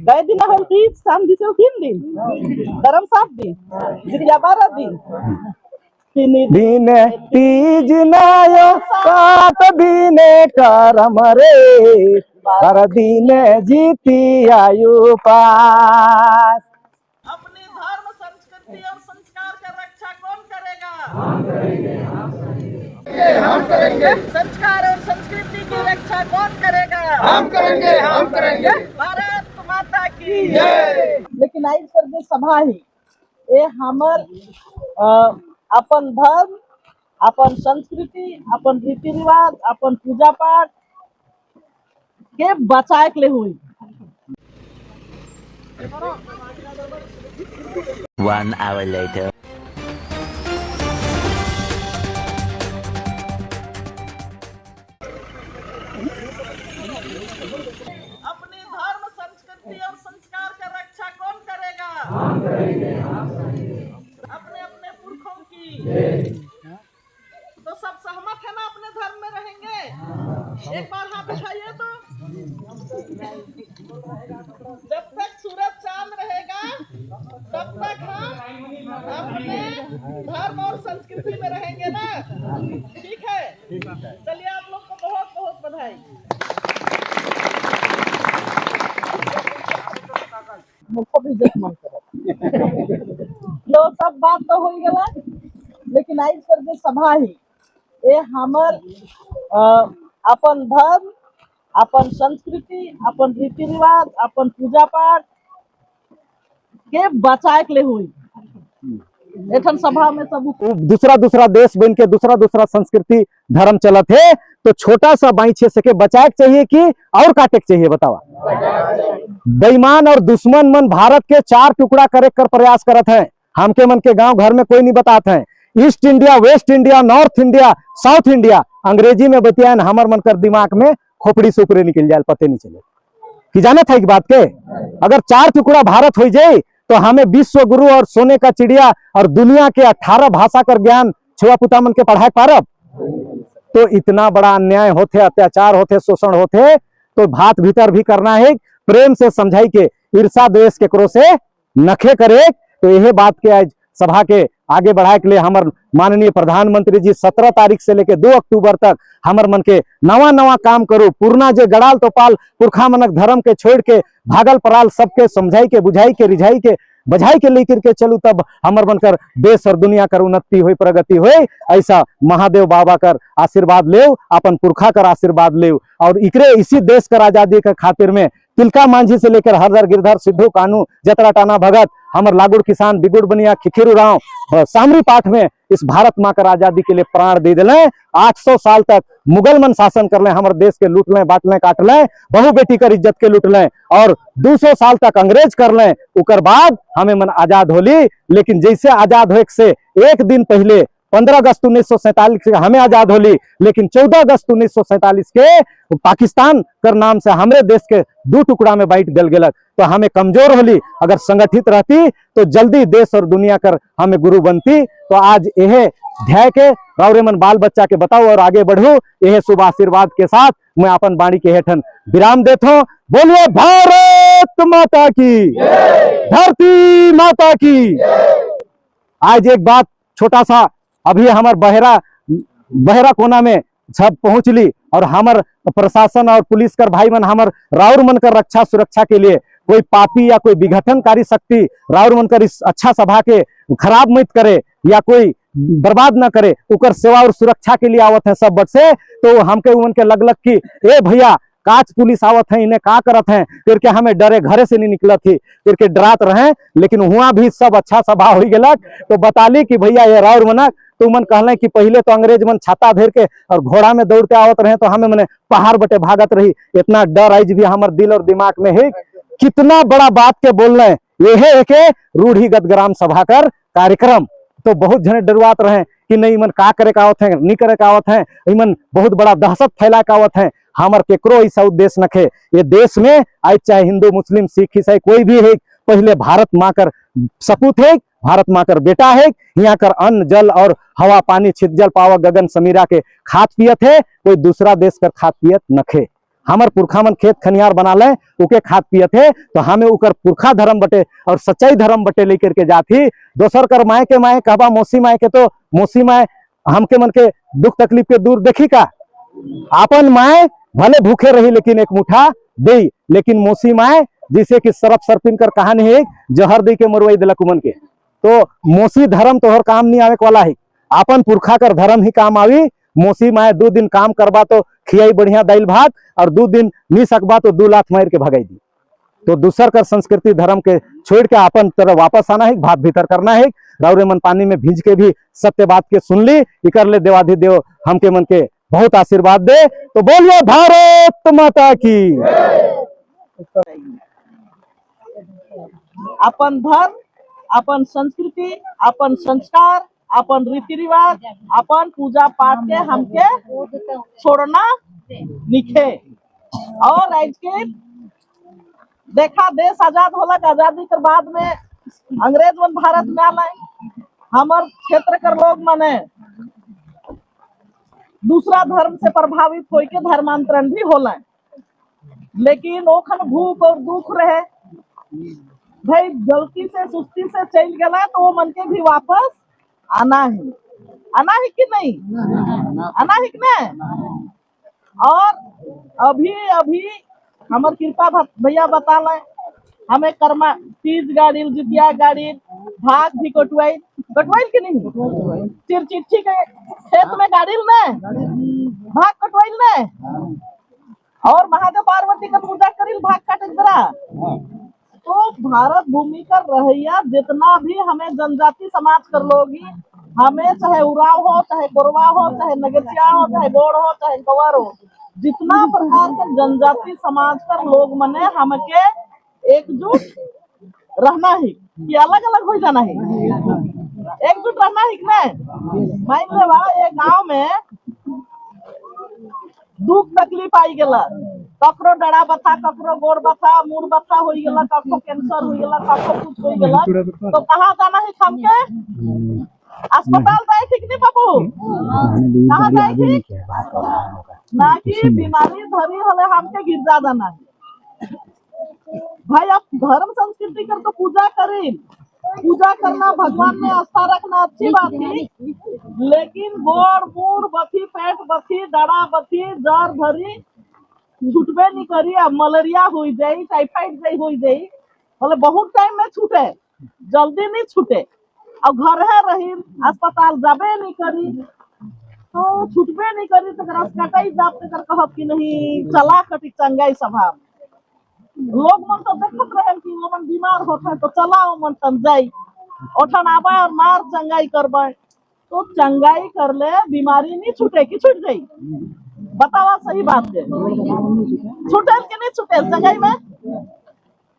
Gaya din ako tit, sam di sa hindi. Daram sabdi. Jadi abara din. दिन तीज नायो सात दीने करम रे हर दिन जीती आयु पास। अपनी धर्म संस्कृति और संस्कार का रक्षा कौन करेगा? हम करेंगे, हम करेंगे, हम करेंगे। संस्कार और संस्कृति की रक्षा कौन करेगा? हम करेंगे, हम करेंगे। भारत माता की जय। लेकिन आई सर जो सभा ही ये हमर अपन धर्म, अपन संस्कृति, अपन रीति रिवाज, अपन पूजा पाठ के बचाए के लिए हुई। 1 hour later. अपनी धर्म संस्कृति और संस्कार का रक्षा कौन करेगा? हम करेंगे, हम करेंगे। अपने अपने पुरखों की तो सब सहमत है ना? अपने धर्म में रहेंगे? एक बार हाथ उठाइए तो। जब तक सूरज चांद रहेगा तब तक हम अपने धर्म और संस्कृति में रहेंगे ना? ठीक है, चलिए आप लोग को बहुत बहुत बधाई। मुझको भी जज मन करो। तो सब बात तो हो गया, लेकिन आई सर जो सभा ही ये हमर अपन धर्म, अपन संस्कृति, अपन रीति रिवाज, अपन पूजा पाठ के बचाए के लिए हुई। एठन सभा में सब दूसरा दूसरा देश बन के दूसरा दूसरा संस्कृति धर्म चलत है, तो छोटा सा बाई छे सके बचाए के चाहिए कि और काटे के चाहिए? बतावा। बेईमान और दुश्मन मन भारत के 4 टुकड़ा करे कर प्रयास करत हैं। हमके मन के गांव घर में कोई नहीं बताते हैं। East India, waste India, north India, south India, अंग्रेजी में बतिया हमर मन कर दिमाग में खोपड़ी सुकरे निकल जाए, पते नहीं चले कि जाने था एक बात के। अगर 4 टुकड़ा भारत हो जाए तो हमें विश्व गुरु और सोने का चिड़िया और दुनिया के 18 भाषा कर ज्ञान छुआ पुता मन के पढ़ाए पारब। तो इतना बड़ा अन्याय होते, अत्याचार होते, शोषण होते, तो भात भीतर भी करना है, प्रेम से समझाई के, ईर्षा द्वेष के करो से नखे करे। तो यह बात के आज सभा के आगे बढ़ाए के लिए हमर माननीय प्रधानमंत्री जी 17 तारीख से लेके 2 अक्टूबर तक हमर मन के नवा नवा काम करो, पूर्णा जे गड़ाल तो पाल पुरखा मनक धर्म के छोड़ के भागल पराल सबके समझाई के, बुझाई के, रिझाई के, बझाई के लेकर के चलू, तब हमर बनकर देश और दुनिया कर उन्नति हुई, प्रगति हुई। ऐसा महादेव बाबा कर आशीर्वाद ले, अपन पुरखा कर आशीर्वाद ले। और इकरे इसी देश कर आजादी के खातिर में तिलका मांझी से लेकर हरदर गिरधर सिद्धू कानू जतरा टाना भगत हमर लागुड़ किसान बिगुड़ बनिया खिखिरू राव सामरी पाठ में इस भारत माँ कर आजादी के लिए प्राण दे दिले। 800 साल तक मुगल मन शासन कर ले, हमारे देश के लूट लें, बांट लें, काट लें, बहु बेटी कर इज्जत के लूट लें, और 200 साल तक अंग्रेज कर लें। उकर बाद हमें मन आजाद होली। लेकिन जैसे आजाद होए से एक दिन पहले 15 अगस्त 1947 हमें आजाद होली, लेकिन 14 अगस्त 1947 के पाकिस्तान कर नाम से हमारे देश के 2 टुकड़ा में बांट गल गलत। तो हमें कमजोर होली, अगर संगठित रहती तो जल्दी देश और दुनिया कर हमें गुरु बनती। तो आज यह ध्याय के रावरे मन बाल बच्चा के बताओ और आगे बढ़ू। यह शुभ आशीर्वाद के साथ मैं अपन बाणी के हेठन विराम देता हूं। बोलिए भारत माता की, धरती माता की। आज एक बात छोटा सा, अभी हमार बहरा कोना में सब पहुंच ली, और हमार प्रशासन और पुलिस कर भाई मन हमार राउर मन कर रक्षा सुरक्षा के लिए कोई पापी या कोई विघटनकारी शक्ति राउर मन कर इस अच्छा सभा के खराब मत करे या कोई बर्बाद ना करे, उकर सेवा और सुरक्षा के लिए आवत है सब बट से। तो हमके उन के लगलक कि ए भैया काच पुलिस आवत है, इन्हें का करत है, फिर के हमें डरे घरे से नहीं निकलत थी, फिर के डरात रहे। लेकिन वहां भी सब अच्छा सभा हो गलक। तो बताली कि भैया ये राउर मनक तो मन कहले कि पहले तो अंग्रेज मन छाता धेर के और घोड़ा में दौड़ते आवत रहे, तो हमें मने पहाड़ बटे भागत रही। इतना डर आज भी हमारे दिल और दिमाग में है। कितना बड़ा बात के बोल रहे, ये है एक रूढ़िगत ग्राम सभा कर कार्यक्रम। तो बहुत जने डरुआत रहे कि नहीं मन का करे का आवत है, नहीं करे का आवत है, इमन बहुत बड़ा दहशत फैला का आवत है। हमार केकरो ऐसा उद्देश्य नखे। ये देश में आज चाहे हिंदू मुस्लिम सिख ईसाई कोई भी है, पहले भारत माँ कर सपूत है, भारत माँ कर बेटा है। यहाँ कर अन्न जल और हवा पानी छित जल पावा गगन समीरा के खात पियत है, कोई दूसरा देश कर खात पियत नखे। हमार पुरखा मन खेत खनियार बना ले उके खाद पियत है, तो हमें उकर पुरखा धर्म बटे और सच्चाई धर्म बटे लेकर के जाती। दोसर कर माए के माए कहबा मौसी माए के, तो मौसी माए हमके मन के दुख तकलीफ के दूर देखी का। आपन माए भले भूखे रही लेकिन एक मुठा दे, लेकिन मौसी माए जिसे कि सरफ सरपिन कर कहानी है जहर दे के मरवाई दिलक उमन के। तो मौसी धर्म तोहर काम नहीं आवे वाला है, आपन पुरखा कर धर्म ही काम आवी। मौसी माए 2 दिन काम करबा तो खियाई बढ़िया दाल भात, और 2 दिन नहीं सकबा तो 2 लात मार के भगाई दी। तो दूसर कर संस्कृति धर्म के छोड़ के अपन तरह वापस आना है, भात भीतर करना है। राउरे मन पानी में भीज के भी सत्य बात के सुन ली, इकर ले देवाधिदेव हमके मन के बहुत आशीर्वाद दे। तो बोलिए भारत माता की। अपन धर्म, अपन संस्कृति, अपन संस्कार, अपन रीति रिवाज, अपन पूजा पाठ के हमके छोड़ना निखे। और आज के देखा देश आजाद होलक, आजादी के बाद में अंग्रेज मन भारत में आए, हमार क्षेत्र के लोग मने दूसरा धर्म से प्रभावित होके के धर्मांतरण भी होला, लेकिन ओखन भूख और दुख रहे भाई, गलती से सुस्ती से चल गया तो वो मन के भी वापस आना है कि नहीं, आना है कि नहीं। और अभी अभी हमार कृपा भैया बता ले, हमें कर्मा तीज गाड़ी, जितिया गाड़ी, भाग भी कटवाई कि नहीं, चिट्ठी के खेत में गाड़ी ने भाग कटवाई ने, और महादेव पार्वती का पूजा करिल भाग काटे जरा। तो भारत भूमि का रहिया जितना भी हमें जनजाति समाज कर लोगी, हमें चाहे उराव हो, चाहे कोरवा हो, चाहे नगेसिया हो, चाहे गोड़ हो, चाहे गंवार हो, जितना प्रकार के जनजाति समाज कर लोग मने हमके एकजुट रहना है कि अलग अलग हो जाना है, एकजुट रहना है कि नहीं। मान ले बा एक गांव में दुख तकलीफ आई गला, ककरो डरा बथा, ककरो गोड़ बथा, मुड़ बथा हो गला, ककरो कैंसर हो गला, ककरो कुछ हो गला, तो कहाँ जाना है हमके, अस्पताल जाए ठीक नहीं बाबू, कहाँ जाए ठीक ना कि बीमारी धरी हले हमके गिरजा जाना है। भाई आप धर्म संस्कृति कर तो पूजा करें, पूजा करना, भगवान में आस्था रखना अच्छी बात है, लेकिन गोड़ मुड़ बथी, पेट बथी, डरा बथी, जर धरी छूटबे नहीं करी, अब मलेरिया हो जाए, टाइफाइड हो जाए, बोले बहुत टाइम में छूटे, जल्दी नहीं छूटे। अब घर है रही, अस्पताल जाबे नहीं करी, तो छूटबे नहीं करी, तो कटाई जाप कर कहब कि नहीं चला कटी चंगाई सभा। लोग मन तो देखत रहे कि वो मन बीमार होते तो चला वो मन तम जाई, ओठन आबे और मार चंगाई करबे, तो चंगाई कर ले बीमारी नहीं छूटे कि छूट जाई, बतावा सही बात है, छूटे कि नहीं छूटे चंगाई में,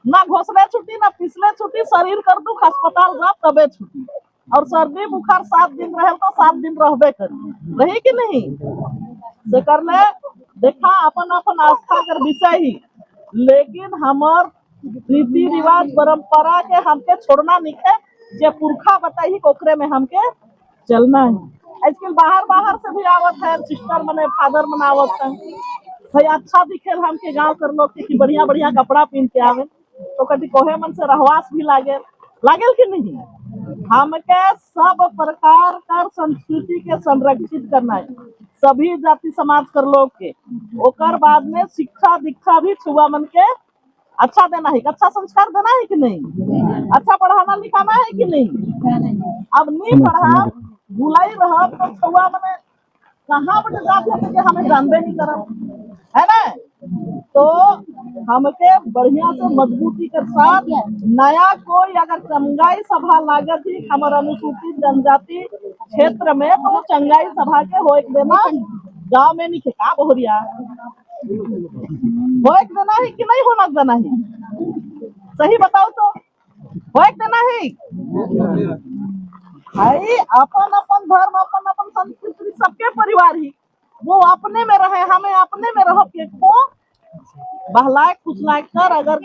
ना घोसले छुट्टी ना पिछले छुट्टी, शरीर कर दुख अस्पताल जा तबे छुट्टी, और सर्दी बुखार 7 दिन रहे तो 7 दिन रहबे करी, रही कि नहीं से कर ले। देखा अपन अपन आस्था कर विषय ही, लेकिन हमार रीति रिवाज परंपरा के हमके छोड़ना नहीं है, जे पुरखा बताई ओकरे में हमके चलना है। आजकल बाहर से भी आवत है, सिस्टर मने फादर मने आवत है, भाई अच्छा दिखेल हमके गांव कर लोग के कि बढ़िया बढ़िया कपड़ा पहन के आवे, तो कभी कोहे मन से रहवास भी लागेल कि नहीं। हमके सब प्रकार कर संस्कृति के संरक्षित करना है, सभी जाति समाज कर लोग के, ओकर बाद में शिक्षा दीक्षा भी छुआ मन के अच्छा देना है, अच्छा संस्कार देना है कि नहीं, अच्छा पढ़ाना लिखाना है कि नहीं। अब नहीं पढ़ा भुलाई रहा तो छुआ मने कहाँ बटे जाते हैं कि हमें जानबे नहीं करब, है ना। तो हमके बढ़िया से मजबूती के साथ नया कोई अगर चंगाई सभा लागत ही हमारे अनुसूचित जनजाति क्षेत्र में, तो चंगाई सभा के हो एक देना गांव में नहीं का बोहरिया हो एक देना है कि नहीं होना देना है, सही बताओ तो हो एक देना है भाई। अपन अपन धर्म, अपन अपन संस्कृति सबके परिवार ही, वो अपने में रहे, हमें अपने में रह के को बहलाए फुसलाए कर अगर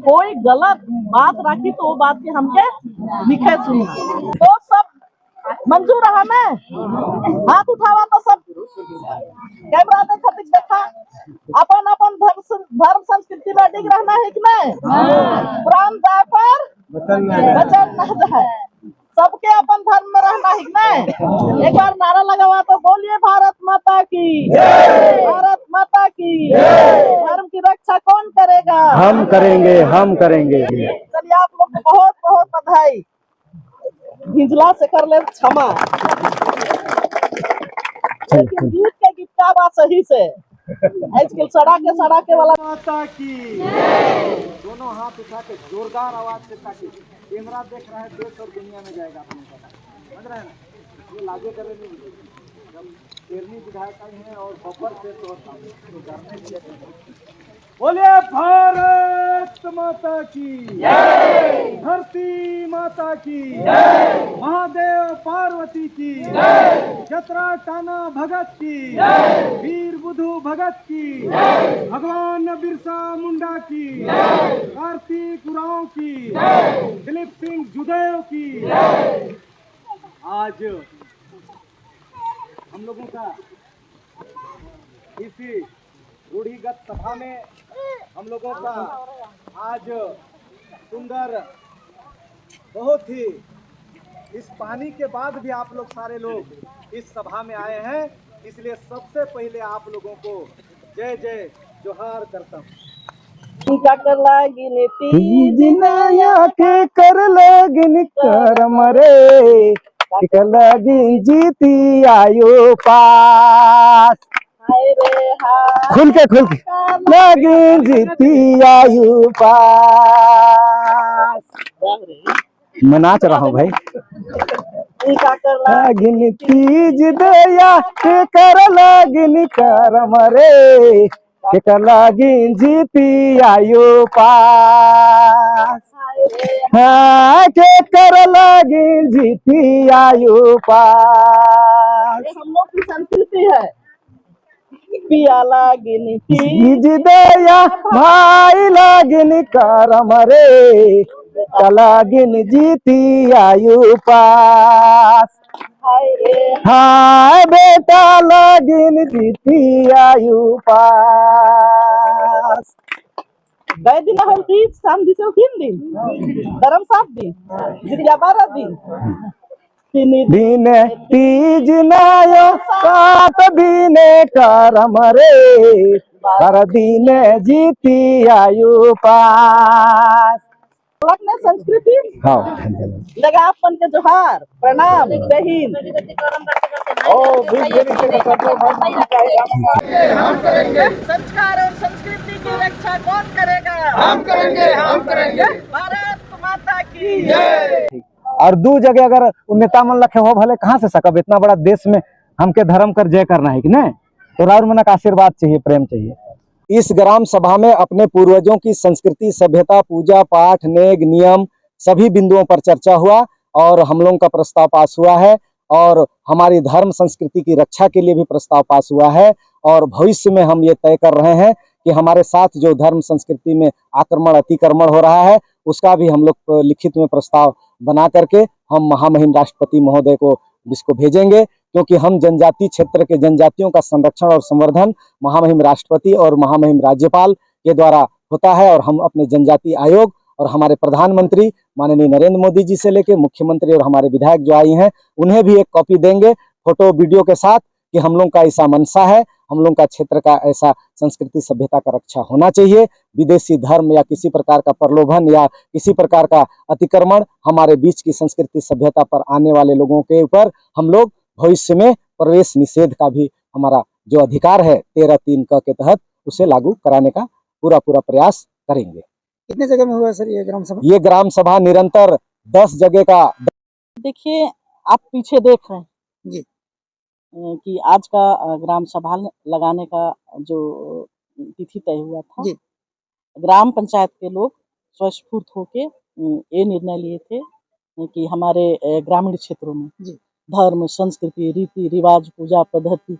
कोई गलत बात रखी तो वो बात के हमके लिखे सुनी, तो सब मंजूर है, मैं हाथ उठावा तो सब कैमरा देखा देखा अपन अपन धर्म संस्कृति में डिग रहना है कि नहीं? प्राण जाए पर वचन न जाए। सबके अपन धर्म में रहना है कि नहीं? एक बार नारा लगावा तो बोलिए भारत माता की, भारत माता की। धर्म की रक्षा कौन करेगा? हम करेंगे, हम करेंगे। चलिए आप लोग को बहुत बहुत बधाई। हिजला से कर ले क्षमा, लेकिन गीत के गीत का बात सही से आजकल सड़ा के वाला माता की दोनों हाथ उठा के जोरदार आवाज से, ताकि कैमरा देख रहा है, देश और दुनिया में जाएगा अपने पता, समझ रहे हैं ना? ये लागे करे नहीं, जब शेरनी विधायक आई हैं और बब्बर से तो करने के लिए बोलिए भारत माता की जय, धरती माता की जय, महादेव पार्वती की जय, जतरा टाना भगत की जय, वीर बुधु भगत की जय, भगवान बिरसा मुंडा की जय, कार्तिक उरांव की जय, दिलीप सिंह जुदेव की जय। आज हम लोगों का इसी रूढ़िगत सभा में हम लोगों का आज सुंदर, बहुत ही, इस पानी के बाद भी आप लोग सारे लोग इस सभा में आए हैं, इसलिए सबसे पहले आप लोगों को जय जय जोहार करता हूँ। का कर लागी तीज नया के कर लगिन करम रे, कर लगिन जीती आयो पास। हाय रे हाय खुल के लगिन जीती आयु पास। मैं नाच रहा हूँ भाई। का कर लगिन तीज दया के कर लगिन करम रे, के कर लगिन जीती आयु पास। हाँ के कर लगिन जीती आयु पास। हम लोग की संस्कृति है। पिया लागिन तीज दया भाई लागिन करम रे, लागिन जीती आयु पास। हाय रे हाय बेटा लागिन जीती आयु पास। गए दिन हम तीज शाम दिसे 3 दिन, धर्म 7 दिन, जितिया 12 दिन। दिन तीज नायो 7 दिन करम रे, हर दिन जीती आयु पास। ने संस्कृति हाँ लगा अपन के जोहार, प्रणाम, जय हिंद। संस्कार और संस्कृति की रक्षा कौन करेगा? हम करेंगे, हम करेंगे। भारत माता की जय। और 2 जगह अगर नेता मन लखे हो भले कहाँ से सकब, इतना बड़ा देश में हमके धर्म कर जय करना है कि नहीं? तो राउर मन का आशीर्वाद चाहिए, प्रेम चाहिए। इस ग्राम सभा में अपने पूर्वजों की संस्कृति, सभ्यता, पूजा पाठ, नेग नियम सभी बिंदुओं पर चर्चा हुआ और हम लोगों का प्रस्ताव पास हुआ है, और हमारी धर्म संस्कृति की रक्षा के लिए भी प्रस्ताव पास हुआ है। और भविष्य में हम ये तय कर रहे हैं कि हमारे साथ जो धर्म संस्कृति में आक्रमण अतिक्रमण हो रहा है, उसका भी हम लोग लिखित में प्रस्ताव बना करके हम महामहिम राष्ट्रपति महोदय को इसको भेजेंगे, क्योंकि हम जनजाति क्षेत्र के जनजातियों का संरक्षण और संवर्धन महामहिम राष्ट्रपति और महामहिम राज्यपाल के द्वारा होता है। और हम अपने जनजाति आयोग और हमारे प्रधानमंत्री माननीय नरेंद्र मोदी जी से लेकर मुख्यमंत्री और हमारे विधायक जो आई हैं, उन्हें भी एक कॉपी देंगे फोटो वीडियो के साथ, कि हम लोग का ऐसा मनसा है, हम लोग का क्षेत्र का ऐसा संस्कृति सभ्यता का रक्षा होना चाहिए। विदेशी धर्म या किसी प्रकार का प्रलोभन या किसी प्रकार का अतिक्रमण हमारे बीच की संस्कृति सभ्यता पर आने वाले लोगों के ऊपर हम लोग भविष्य में प्रवेश निषेध का भी हमारा जो अधिकार है 13(3) के तहत उसे लागू कराने का पूरा प्रयास करेंगे। कितने जगह में हुआ सर ये ग्राम सभा? ये ग्राम सभा निरंतर 10 जगह का। देखिए आप पीछे देख रहे हैं जी कि आज का ग्राम सभा लगाने का जो तिथि तय हुआ था जी। ग्राम पंचायत के लोग स्वस्फूर्त होके ये निर्णय लिए थे कि हमारे ग्रामीण क्षेत्रों में जी। धर्म, संस्कृति, रीति रिवाज, पूजा पद्धति